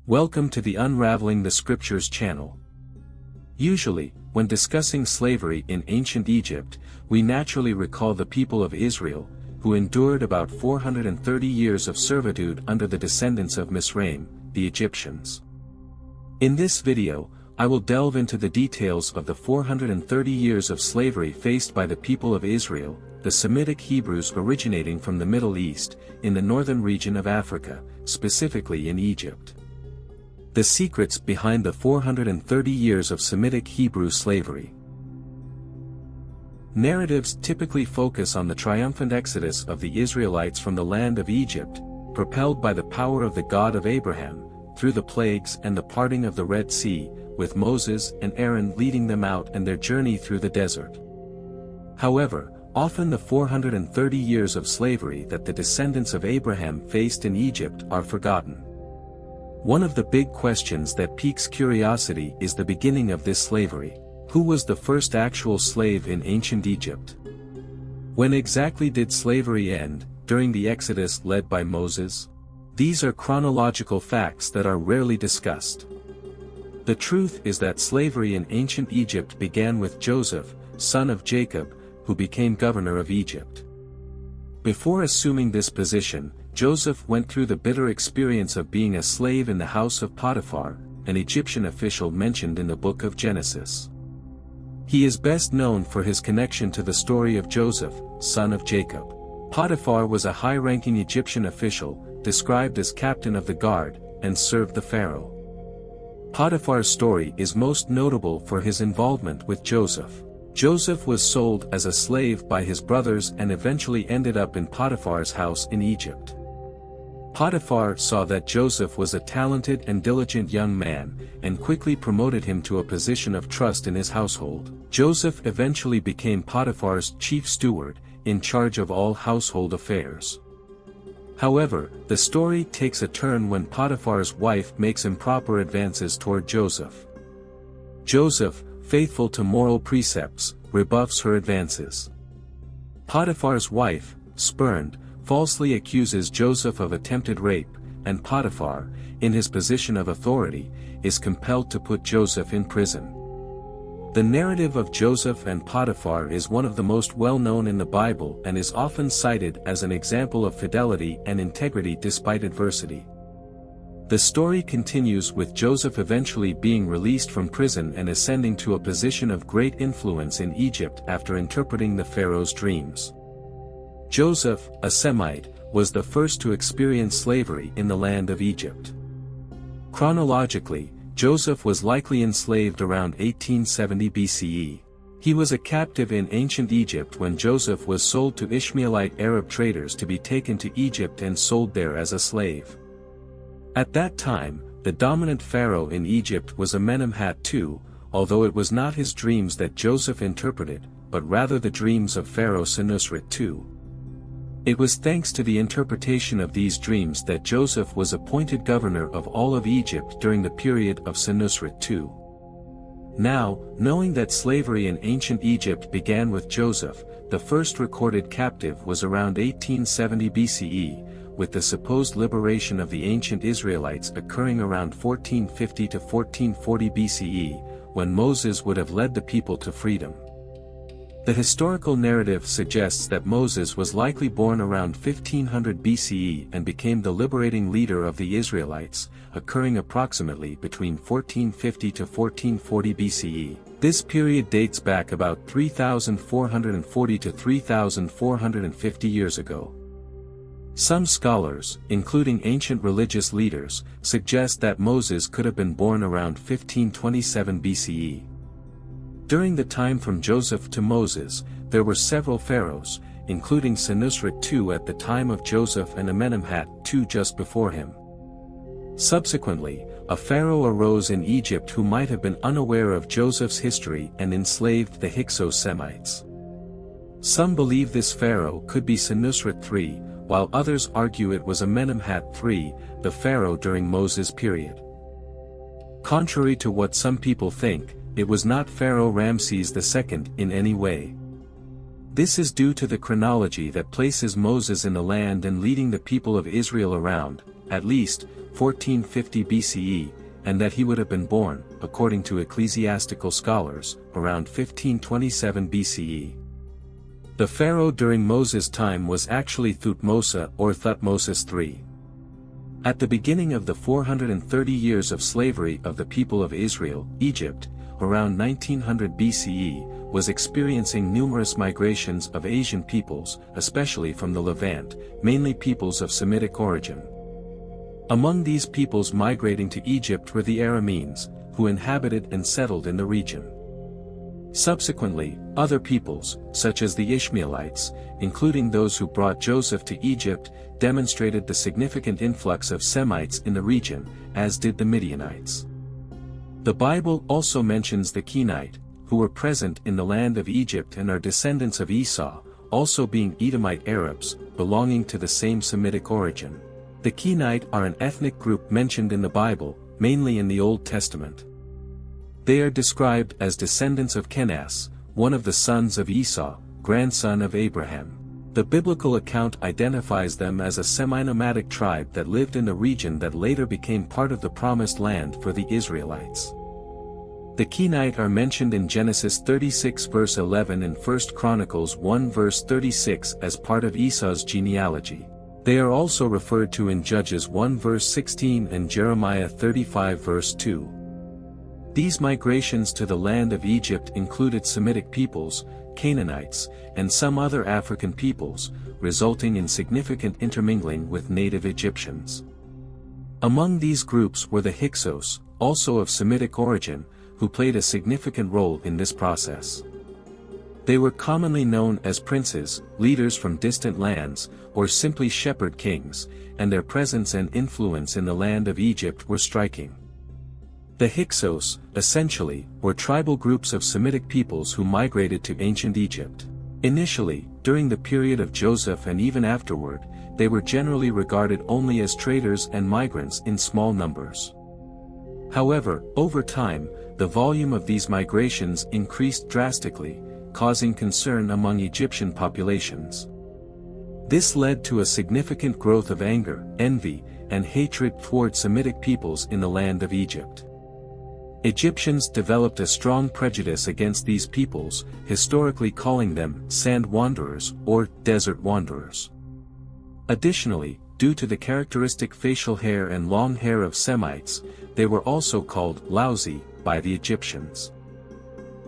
Welcome to the Unraveling the Scriptures channel. Usually, when discussing slavery in ancient Egypt, we naturally recall the people of Israel, who endured about 430 years of servitude under the descendants of Misraim, the Egyptians. In this video, I will delve into the details of the 430 years of slavery faced by the people of Israel, the Semitic Hebrews originating from the Middle East, in the northern region of Africa, specifically in Egypt. The secrets behind the 430 years of Semitic Hebrew slavery. Narratives typically focus on the triumphant exodus of the Israelites from the land of Egypt, propelled by the power of the God of Abraham, through the plagues and the parting of the Red Sea, with Moses and Aaron leading them out and their journey through the desert. However, often the 430 years of slavery that the descendants of Abraham faced in Egypt are forgotten. One of the big questions that piques curiosity is the beginning of this slavery. Who was the first actual slave in ancient Egypt? When exactly did slavery end, during the Exodus led by Moses? These are chronological facts that are rarely discussed. The truth is that slavery in ancient Egypt began with Joseph, son of Jacob, who became governor of Egypt. Before assuming this position, Joseph went through the bitter experience of being a slave in the house of Potiphar, an Egyptian official mentioned in the book of Genesis. He is best known for his connection to the story of Joseph, son of Jacob. Potiphar was a high-ranking Egyptian official, described as captain of the guard, and served the pharaoh. Potiphar's story is most notable for his involvement with Joseph. Joseph was sold as a slave by his brothers and eventually ended up in Potiphar's house in Egypt. Potiphar saw that Joseph was a talented and diligent young man, and quickly promoted him to a position of trust in his household. Joseph eventually became Potiphar's chief steward, in charge of all household affairs. However, the story takes a turn when Potiphar's wife makes improper advances toward Joseph. Joseph, faithful to moral precepts, rebuffs her advances. Potiphar's wife, spurned, falsely accuses Joseph of attempted rape, and Potiphar, in his position of authority, is compelled to put Joseph in prison. The narrative of Joseph and Potiphar is one of the most well-known in the Bible and is often cited as an example of fidelity and integrity despite adversity. The story continues with Joseph eventually being released from prison and ascending to a position of great influence in Egypt after interpreting the pharaoh's dreams. Joseph, a Semite, was the first to experience slavery in the land of Egypt. Chronologically, Joseph was likely enslaved around 1870 BCE. He was a captive in ancient Egypt when Joseph was sold to Ishmaelite Arab traders to be taken to Egypt and sold there as a slave. At that time, the dominant pharaoh in Egypt was Amenemhat II, although it was not his dreams that Joseph interpreted, but rather the dreams of Pharaoh Senusret II. It was thanks to the interpretation of these dreams that Joseph was appointed governor of all of Egypt during the period of Senusret II. Now, knowing that slavery in ancient Egypt began with Joseph, the first recorded captive was around 1870 BCE, with the supposed liberation of the ancient Israelites occurring around 1450 to 1440 BCE, when Moses would have led the people to freedom. The historical narrative suggests that Moses was likely born around 1500 BCE and became the liberating leader of the Israelites, occurring approximately between 1450 to 1440 BCE. This period dates back about 3440 to 3450 years ago. Some scholars, including ancient religious leaders, suggest that Moses could have been born around 1527 BCE. During the time from Joseph to Moses, there were several pharaohs, including Senusret II at the time of Joseph and Amenemhat II just before him. Subsequently, a pharaoh arose in Egypt who might have been unaware of Joseph's history and enslaved the Hyksos-Semites. Some believe this pharaoh could be Senusret III, while others argue it was Amenemhat III, the pharaoh during Moses' period. Contrary to what some people think, it was not Pharaoh Ramses II in any way. This is due to the chronology that places Moses in the land and leading the people of Israel around, at least, 1450 BCE, and that he would have been born, according to ecclesiastical scholars, around 1527 BCE. The pharaoh during Moses' time was actually Thutmose or Thutmose III. At the beginning of the 430 years of slavery of the people of Israel, Egypt, around 1900 BCE, was experiencing numerous migrations of Asian peoples, especially from the Levant, mainly peoples of Semitic origin. Among these peoples migrating to Egypt were the Arameans, who inhabited and settled in the region. Subsequently, other peoples, such as the Ishmaelites, including those who brought Joseph to Egypt, demonstrated the significant influx of Semites in the region, as did the Midianites. The Bible also mentions the Kenite, who were present in the land of Egypt and are descendants of Esau, also being Edomite Arabs, belonging to the same Semitic origin. The Kenite are an ethnic group mentioned in the Bible, mainly in the Old Testament. They are described as descendants of Kenas, one of the sons of Esau, grandson of Abraham. The biblical account identifies them as a semi-nomadic tribe that lived in the region that later became part of the Promised Land for the Israelites. The Kenite are mentioned in Genesis 36 verse 11 and 1 Chronicles 1 verse 36 as part of Esau's genealogy. They are also referred to in Judges 1 verse 16 and Jeremiah 35 verse 2. These migrations to the land of Egypt included Semitic peoples, Canaanites, and some other African peoples, resulting in significant intermingling with native Egyptians. Among these groups were the Hyksos, also of Semitic origin, who played a significant role in this process. They were commonly known as princes, leaders from distant lands, or simply shepherd kings, and their presence and influence in the land of Egypt were striking. The Hyksos, essentially, were tribal groups of Semitic peoples who migrated to ancient Egypt. Initially, during the period of Joseph and even afterward, they were generally regarded only as traders and migrants in small numbers. However, over time, the volume of these migrations increased drastically, causing concern among Egyptian populations. This led to a significant growth of anger, envy, and hatred toward Semitic peoples in the land of Egypt. Egyptians developed a strong prejudice against these peoples, historically calling them sand wanderers or desert wanderers. Additionally, due to the characteristic facial hair and long hair of Semites, they were also called lousy by the Egyptians.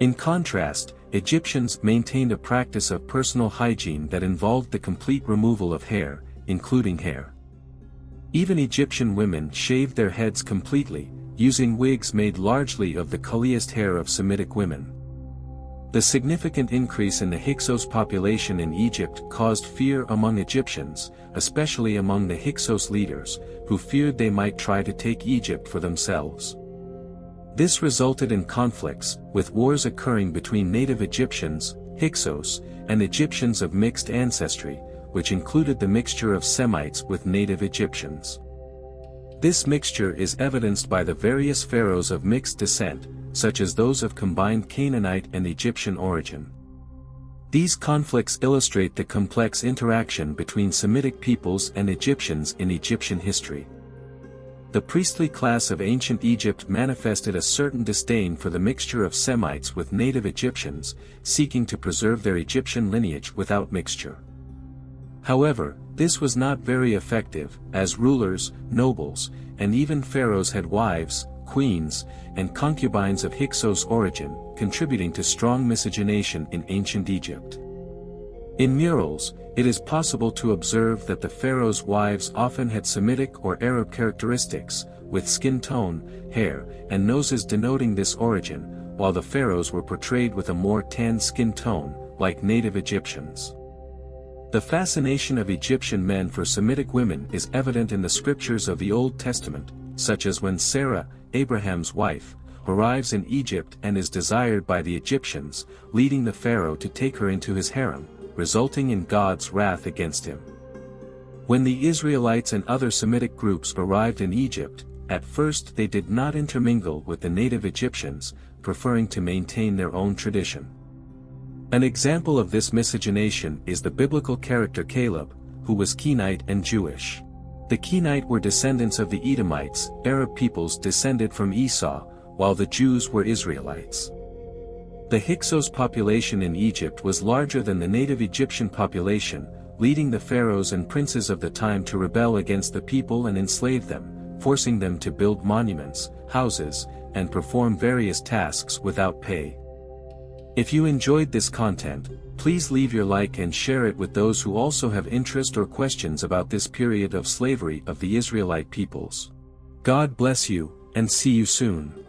In contrast, Egyptians maintained a practice of personal hygiene that involved the complete removal of hair, including hair. Even Egyptian women shaved their heads completely, using wigs made largely of the culliest hair of Semitic women. The significant increase in the Hyksos population in Egypt caused fear among Egyptians, especially among the Hyksos leaders, who feared they might try to take Egypt for themselves. This resulted in conflicts, with wars occurring between native Egyptians, Hyksos, and Egyptians of mixed ancestry, which included the mixture of Semites with native Egyptians. This mixture is evidenced by the various pharaohs of mixed descent, such as those of combined Canaanite and Egyptian origin. These conflicts illustrate the complex interaction between Semitic peoples and Egyptians in Egyptian history. The priestly class of ancient Egypt manifested a certain disdain for the mixture of Semites with native Egyptians, seeking to preserve their Egyptian lineage without mixture. However, this was not very effective, as rulers, nobles, and even pharaohs had wives, queens, and concubines of Hyksos origin, contributing to strong miscegenation in ancient Egypt. In murals, it is possible to observe that the pharaohs' wives often had Semitic or Arab characteristics, with skin tone, hair, and noses denoting this origin, while the pharaohs were portrayed with a more tan skin tone, like native Egyptians. The fascination of Egyptian men for Semitic women is evident in the scriptures of the Old Testament, such as when Sarah, Abraham's wife, arrives in Egypt and is desired by the Egyptians, leading the pharaoh to take her into his harem, resulting in God's wrath against him. When the Israelites and other Semitic groups arrived in Egypt, at first they did not intermingle with the native Egyptians, preferring to maintain their own tradition. An example of this miscegenation is the biblical character Caleb, who was Kenite and Jewish. The Kenite were descendants of the Edomites, Arab peoples descended from Esau, while the Jews were Israelites. The Hyksos population in Egypt was larger than the native Egyptian population, leading the pharaohs and princes of the time to rebel against the people and enslave them, forcing them to build monuments, houses, and perform various tasks without pay. If you enjoyed this content, please leave your like and share it with those who also have interest or questions about this period of slavery of the Israelite peoples. God bless you, and see you soon.